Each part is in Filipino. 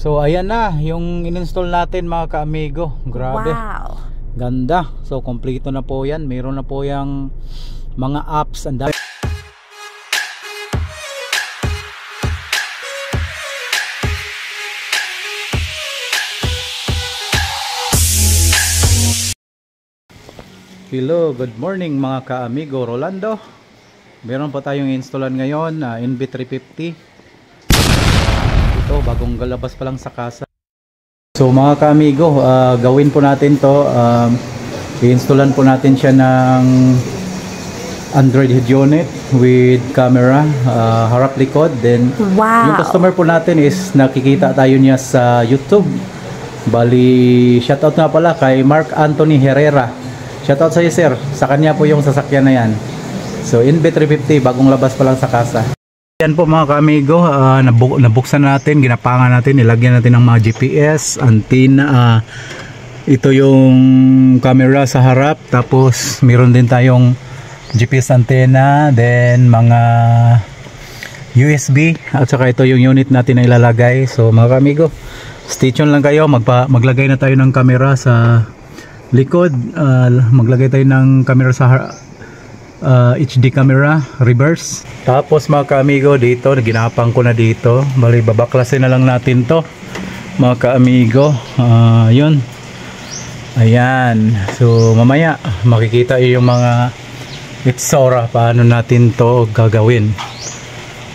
So ayan na yung in-install natin mga ka-amigo. Grabe. Wow. Ganda. So kompleto na po yan. Mayroon na po yung mga apps and hello, good morning mga ka-amigo. Rolando. Meron pa tayong installan ngayon na NB350. Ito, bagong galabas pa lang sa kasa. So mga ka-amigo, gawin po natin to. I-installan po natin siya ng Android head unit with camera, harap likod. Then wow. Yung customer po natin is nakikita tayo niya sa YouTube. Bali, shoutout nga pala kay Mark Anthony Herrera. Shoutout sa iyo sir, sa kanya po yung sasakyan na yan. So NB350, bagong labas pa lang sa kasa. Yan po mga ka-amigo, nabuksan natin, ginapangan natin, nilagyan natin ng mga GPS, antenna, ito yung camera sa harap, tapos meron din tayong GPS antenna, then mga USB, at saka ito yung unit natin na ilalagay. So mga ka-amigo, stay tuned lang kayo, maglagay na tayo ng camera sa likod, maglagay tayo ng camera sa HD camera, reverse. Tapos mga ka-amigo, dito ginapang ko na dito, bali babaklasin na lang natin to mga ka-amigo. Yun, ayan. So mamaya makikita yung mga itsura paano natin to gagawin.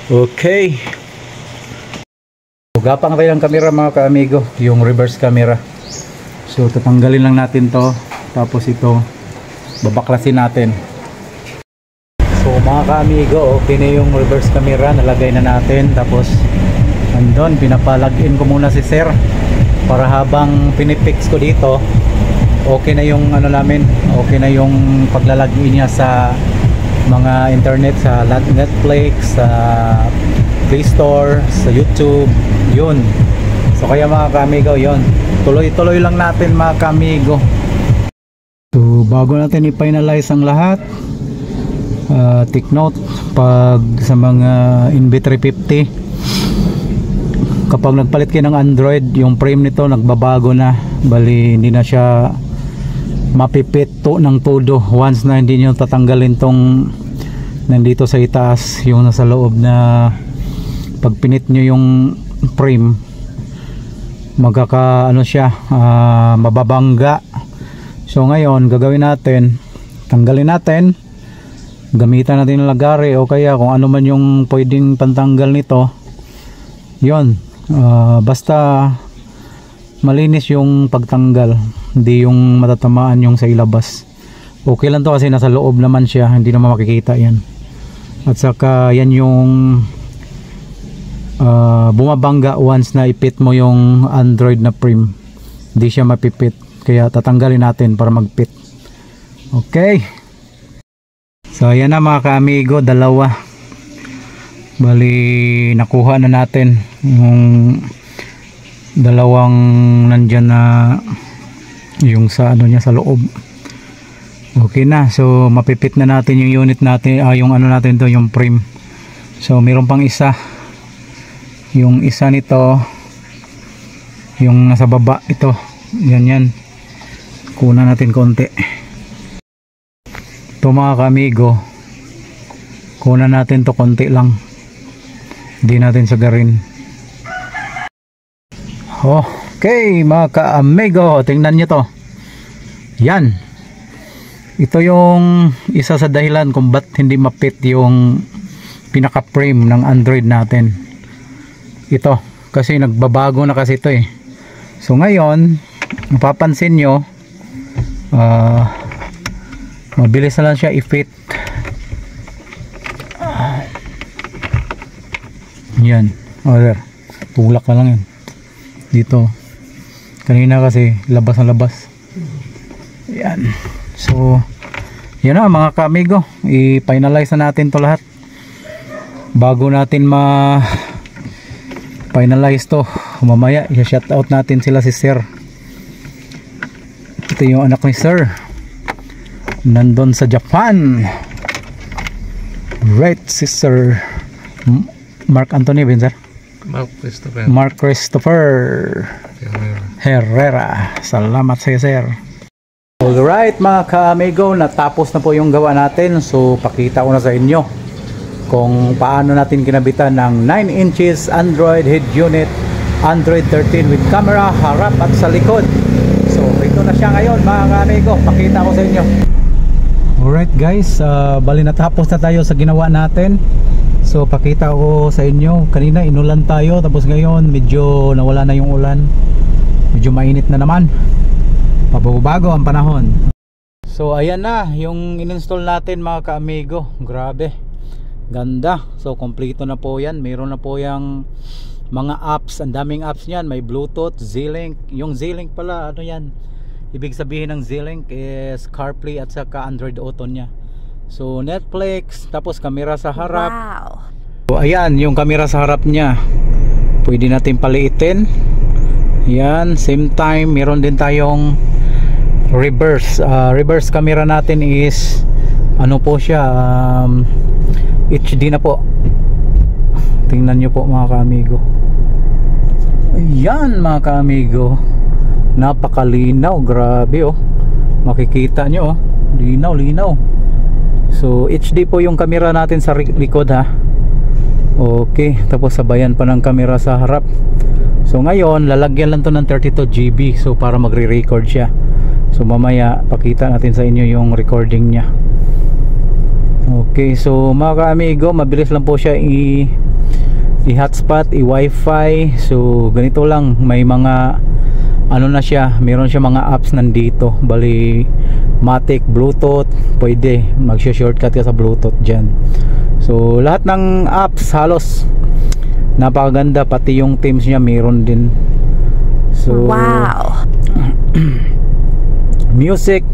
Okay, so, gapang tayo ng camera mga ka-amigo, yung reverse camera. So tatanggalin lang natin to, tapos ito babaklasin natin. So mga ka-amigo, okay na yung reverse camera, nalagay na natin. Tapos andun, pinapalagin ko muna si sir para habang pinipix ko dito, okay na yung ano namin, okay na yung paglalagin niya sa mga internet, sa Netflix, sa Play Store, sa YouTube, yun. So kaya mga ka-amigo, yun, tuloy-tuloy lang natin mga ka-amigo. So bago natin i-finalize ang lahat, take note, pag sa mga NB350, kapag nagpalit kayo ng Android, yung frame nito nagbabago na, bali hindi na siya mapipit to ng todo once na hindi nyo tatanggalin tong nandito sa itaas, yung nasa loob, na pag pinit nyo yung frame, magkaka ano siya, mababangga. So ngayon gagawin natin, tanggalin natin, gamitan natin ng lagari o kaya kung ano man yung pwedeng pantanggal nito, yon. Basta malinis yung pagtanggal, hindi yung matatamaan yung sa ilabas. Okay lang to kasi nasa loob naman siya, hindi naman makikita yan. At saka yan yung bumabangga once na ipit mo yung Android na frame, hindi siya mapipit, kaya tatanggalin natin para magpit. Okay, so ayan na mga ka-amigo, dalawa, bali nakuha na natin yung dalawang nandyan na yung sa ano niya sa loob. Okay na, so mapipit na natin yung unit natin, yung ano natin to, yung frame. So meron pang isa, yung isa nito, yung nasa baba, ito, yan, kunan natin konti. Ito mga ka-amigo, kunan natin to konti lang, hindi natin sagarin. Okay mga ka-amigo, tingnan nyo to, yan, ito yung isa sa dahilan kung ba't hindi mapit yung pinaka frame ng Android natin. Ito kasi nagbabago na kasi ito eh. So ngayon mapapansin nyo, mabilis na lang siya i-fit. Yan, there, tulak na lang yan dito. Kanina kasi labas na labas. Yan, so yan na mga ka-amigo, i-finalize na natin to lahat bago natin finalize to. Mamaya i-shout out natin sila si sir. Ito yung anak ni sir, nandun sa Japan. Right, si sir Mark Anthony, ben sir? Mark Christopher Herrera. Salamat sa iyo, sir. Alright mga ka-amigo, natapos na po yung gawa natin. So pakita ko na sa inyo kung paano natin kinabitan ng 9 inches Android head unit, Android 13 with camera harap at sa likod. So ito na siya ngayon mga ka-amigo, pakita ko sa inyo. Alright guys, bali natapos na tayo sa ginawa natin. So pakita ko sa inyo, kanina inulan tayo, tapos ngayon medyo nawala na yung ulan, medyo mainit na naman, pabago-bago ang panahon. So ayan na yung in-install natin mga ka-amigo. Grabe, ganda. So kompleto na po yan, mayroon na po yung mga apps, ang daming apps niyan. May Bluetooth, Z-Link. Yung Z-Link pala, ano yan, ibig sabihin ng Z-Link is CarPlay at saka Android Auto nya. So Netflix, tapos camera sa harap. Wow. So ayan yung camera sa harap nya, pwede natin paliitin. Yan, same time meron din tayong reverse. Reverse camera natin is ano po siya, HD na po. Tingnan nyo po mga ka-amigo. Ayan mga ka-amigo, napakalinaw, grabe oh. Makikita nyo oh, linaw linaw. So HD po yung camera natin sa likod ha. Okay, tapos sabayan pa ng camera sa harap. So ngayon lalagyan lang to ng 32GB, so para magre-record siya. So mamaya pakita natin sa inyo yung recording nya. Okay, so mga ka-amigo, mabilis lang po siya i-hotspot, i-wifi. So ganito lang, may mga ano na siya, meron siya mga apps nandito. Bali Matic, Bluetooth, pwede mag-shortcut ka sa Bluetooth dyan. So lahat ng apps halos napakaganda, pati yung Teams niya meron din. So wow. Music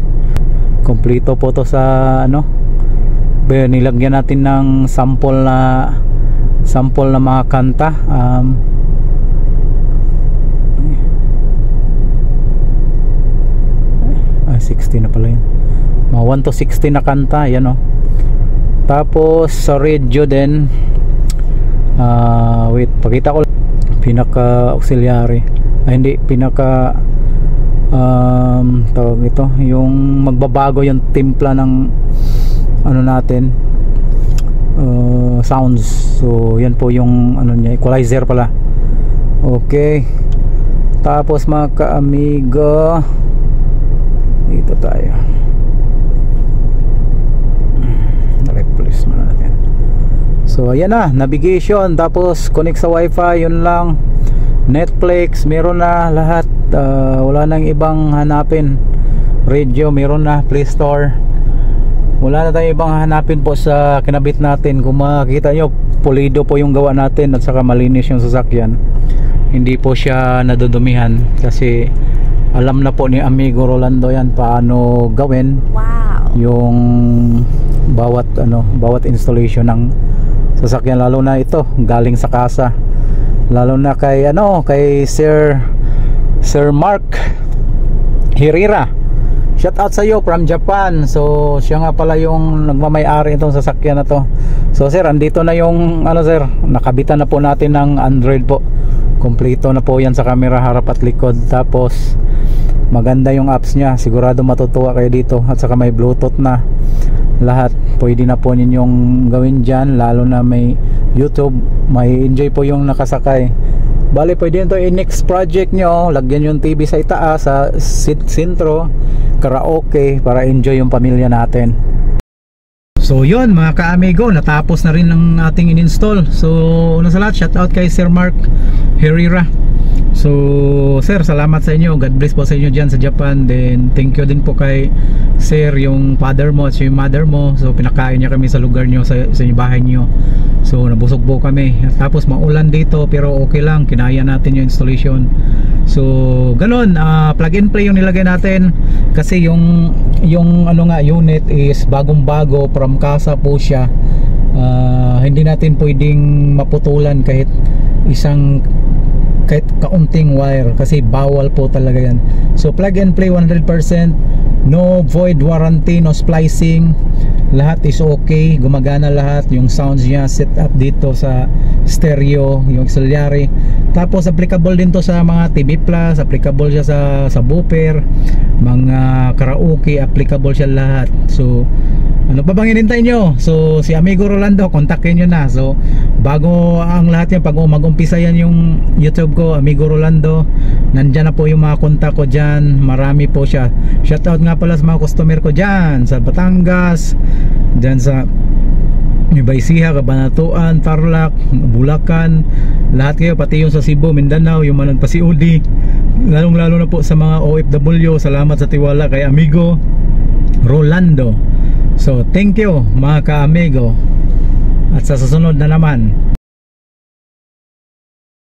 kompleto po to sa ano, nilagyan natin ng sample na mga kanta. 60 na pala yun, mga 1 to 60 na kanta, yan o. Tapos sa radio din, wait, pakita ko pinaka auxiliary, hindi, pinaka tawag ito, yung magbabago yung timpla ng ano natin, sounds. So yan po yung ano niya, equalizer pala. Okay, tapos mga ka-amigo, dito tayo, replace mo natin. So ayan na, navigation, tapos connect sa wifi, yun lang. Netflix meron na lahat, wala nang ibang hanapin. Radio meron na, Play Store wala na tayong ibang hanapin po sa kinabit natin. Kung makikita nyo, pulido po yung gawa natin at saka malinis yung sasakyan, hindi po siya nadudumihan kasi alam na po ni amigo Rolando yan paano gawin. Wow. Yung bawat installation ng sasakyan, lalo na ito galing sa kasa, lalo na kay kay Sir Mark Herrera. Shout out sa iyo from Japan. So siya nga pala yung nagmamay-ari itong sasakyan na to. So sir, andito na yung sir, nakabitan na po natin ng Android po. Kompleto na po yan sa camera harap at likod. Tapos maganda yung apps niya, sigurado matutuwa kayo dito. At saka may Bluetooth na lahat, pwede na po ninyong gawin dyan, lalo na may YouTube, may enjoy po yung nakasakay. Bali pwede nyo i-next project nyo, lagyan yung TV sa itaas, sa sintro, karaoke, para enjoy yung pamilya natin. So yun mga ka-amigo, natapos na rin ng ating in-install. So una sa lahat, shout out kay Sir Mark Herrera. So sir, salamat sa inyo, God bless po sa inyo dyan sa Japan. Then thank you din po kay sir, yung father mo at yung mother mo. So pinakain niya kami sa lugar nyo, sa inyong bahay nyo. So nabusog po kami. Tapos maulan dito pero okay lang, kinaya natin yung installation. So ganun, plug and play yung nilagay natin. Kasi yung unit is bagong bago, from kasa po siya. Hindi natin pwedeng maputulan kahit kaunting wire, kasi bawal po talaga yan. So plug and play 100%, no void warranty, no splicing, lahat is okay, gumagana lahat. Yung sounds niya set up dito sa stereo, yung auxiliary. Tapos applicable din to sa mga TV Plus, applicable siya sa booper, mga karaoke, applicable siya lahat. So ano pa bang hinintay nyo? So si Amigo Rolando, kontakin nyo na. So bago ang lahat yan, pag mag-umpisa yan yung YouTube ko, Amigo Rolando, nandyan na po yung mga kontak ko dyan. Marami po siya. Shoutout nga pala sa mga customer ko dyan sa Batangas, dyan sa Baysiha, Cabanatuan, Tarlac, Bulacan, lahat kayo, pati yung sa Cebu, Mindanao, yung mga nagpasiudi, lalong lalo na po sa mga OFW. Salamat sa tiwala kay Amigo Rolando. So thank you mga ka-amigo, at sa susunod na naman.